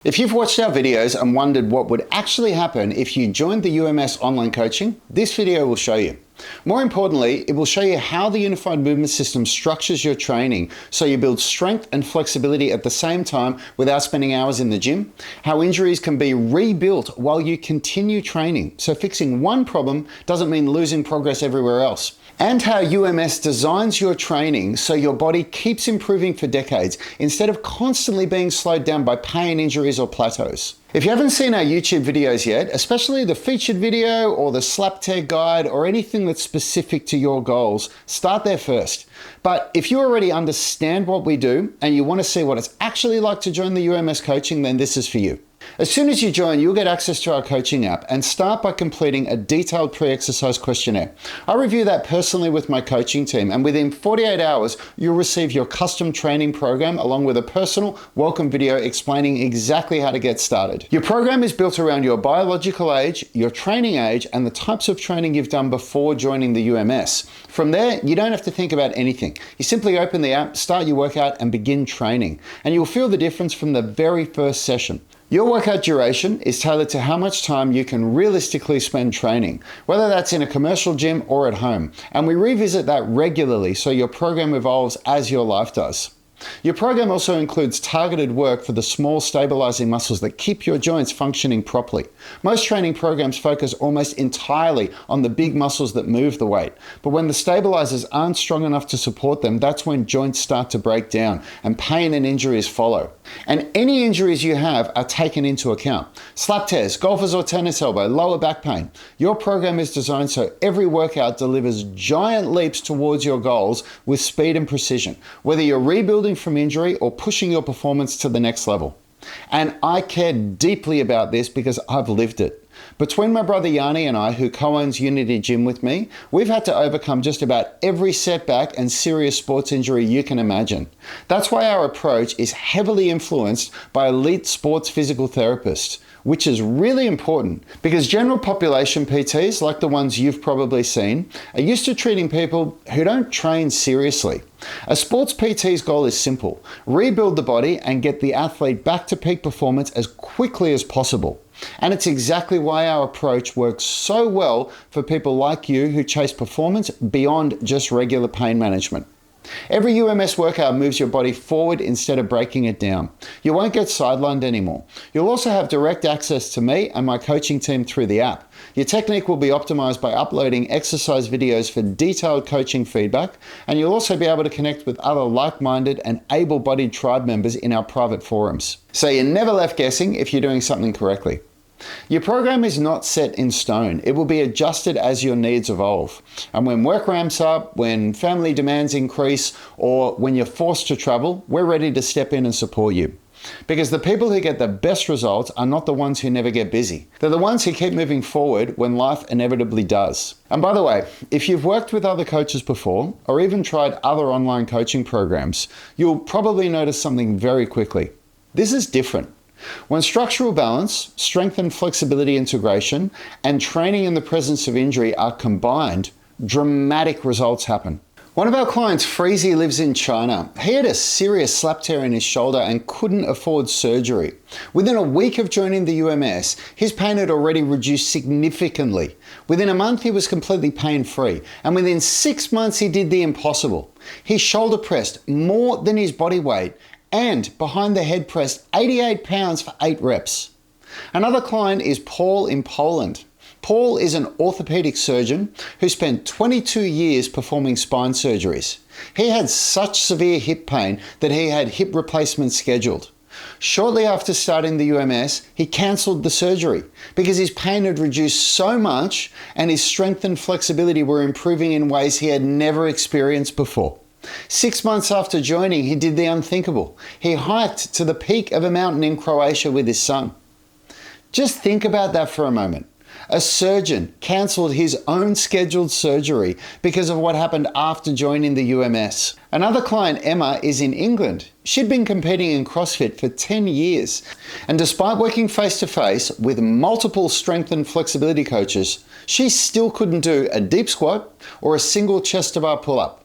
If you've watched our videos and wondered what would actually happen if you joined the UMS online coaching, this video will show you. More importantly, it will show you how the Unified Movement System structures your training so you build strength and flexibility at the same time without spending hours in the gym, how injuries can be rebuilt while you continue training, so fixing one problem doesn't mean losing progress everywhere else, and how UMS designs your training so your body keeps improving for decades instead of constantly being slowed down by pain, injuries, or plateaus. If you haven't seen our YouTube videos yet, especially the featured video or the slap tear guide or anything that's specific to your goals, start there first. But if you already understand what we do and you want to see what it's actually like to join the UMS coaching, then this is for you. As soon as you join, you'll get access to our coaching app and start by completing a detailed pre-exercise questionnaire. I review that personally with my coaching team, and within 48 hours, you'll receive your custom training program along with a personal welcome video explaining exactly how to get started. Your program is built around your biological age, your training age, and the types of training you've done before joining the UMS. From there, you don't have to think about anything. You simply open the app, start your workout, and begin training. And you'll feel the difference from the very first session. Your workout duration is tailored to how much time you can realistically spend training, whether that's in a commercial gym or at home. And we revisit that regularly so your program evolves as your life does. Your program also includes targeted work for the small stabilizing muscles that keep your joints functioning properly. Most training programs focus almost entirely on the big muscles that move the weight, but when the stabilizers aren't strong enough to support them, that's when joints start to break down and pain and injuries follow. And any injuries you have are taken into account. Slap tears, golfers or tennis elbow, lower back pain. Your program is designed so every workout delivers giant leaps towards your goals with speed and precision, whether you're rebuilding from injury or pushing your performance to the next level. And I care deeply about this because I've lived it. Between my brother Yanni and I, who co-owns Unity Gym with me, we've had to overcome just about every setback and serious sports injury you can imagine. That's why our approach is heavily influenced by elite sports physical therapists, which is really important because general population PTs, like the ones you've probably seen, are used to treating people who don't train seriously. A sports PT's goal is simple: rebuild the body and get the athlete back to peak performance as quickly as possible. And it's exactly why our approach works so well for people like you who chase performance beyond just regular pain management. Every UMS workout moves your body forward instead of breaking it down. You won't get sidelined anymore. You'll also have direct access to me and my coaching team through the app. Your technique will be optimized by uploading exercise videos for detailed coaching feedback, and you'll also be able to connect with other like-minded and able-bodied tribe members in our private forums. So you're never left guessing if you're doing something correctly. Your program is not set in stone. It will be adjusted as your needs evolve. And when work ramps up, when family demands increase, or when you're forced to travel, we're ready to step in and support you. Because the people who get the best results are not the ones who never get busy. They're the ones who keep moving forward when life inevitably does. And by the way, if you've worked with other coaches before, or even tried other online coaching programs, you'll probably notice something very quickly. This is different. When structural balance, strength and flexibility integration, and training in the presence of injury are combined, dramatic results happen. One of our clients, Freezy, lives in China. He had a serious slap tear in his shoulder and couldn't afford surgery. Within a week of joining the UMS, his pain had already reduced significantly. Within a month, he was completely pain-free. And within 6 months, he did the impossible. He shoulder pressed more than his body weight and behind the head pressed 88 pounds for 8 reps. Another client is Paul in Poland. Paul is an orthopedic surgeon who spent 22 years performing spine surgeries. He had such severe hip pain that he had hip replacements scheduled. Shortly after starting the UMS, he cancelled the surgery because his pain had reduced so much and his strength and flexibility were improving in ways he had never experienced before. 6 months after joining, he did the unthinkable. He hiked to the peak of a mountain in Croatia with his son. Just think about that for a moment. A surgeon cancelled his own scheduled surgery because of what happened after joining the UMS. Another client, Emma, is in England. She'd been competing in CrossFit for 10 years. And despite working face-to-face with multiple strength and flexibility coaches, she still couldn't do a deep squat or a single chest to bar pull-up.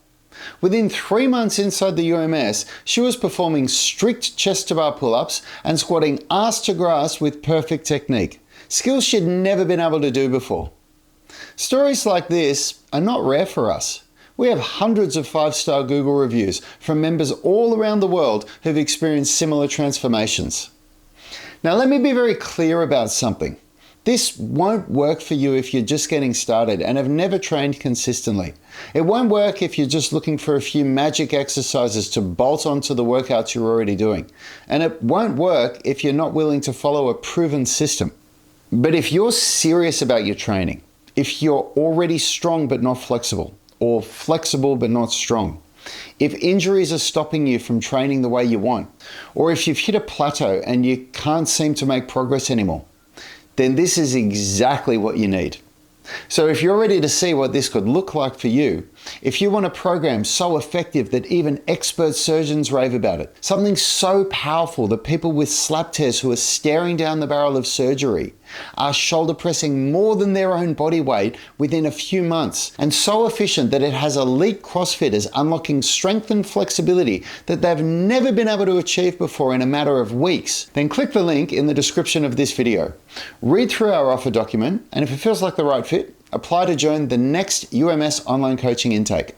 Within 3 months inside the UMS, she was performing strict chest to bar pull-ups and squatting ass to grass with perfect technique, skills she'd never been able to do before. Stories like this are not rare for us. We have hundreds of 5-star Google reviews from members all around the world who've experienced similar transformations. Now let me be very clear about something. This won't work for you if you're just getting started and have never trained consistently. It won't work if you're just looking for a few magic exercises to bolt onto the workouts you're already doing. And it won't work if you're not willing to follow a proven system. But if you're serious about your training, if you're already strong but not flexible, or flexible but not strong, if injuries are stopping you from training the way you want, or if you've hit a plateau and you can't seem to make progress anymore, then this is exactly what you need. So if you're ready to see what this could look like for you, if you want a program so effective that even expert surgeons rave about it, something so powerful that people with slap tears who are staring down the barrel of surgery are shoulder pressing more than their own body weight within a few months, and so efficient that it has elite CrossFitters unlocking strength and flexibility that they've never been able to achieve before in a matter of weeks, then click the link in the description of this video. Read through our offer document, and if it feels like the right fit, apply to join the next UMS online coaching intake.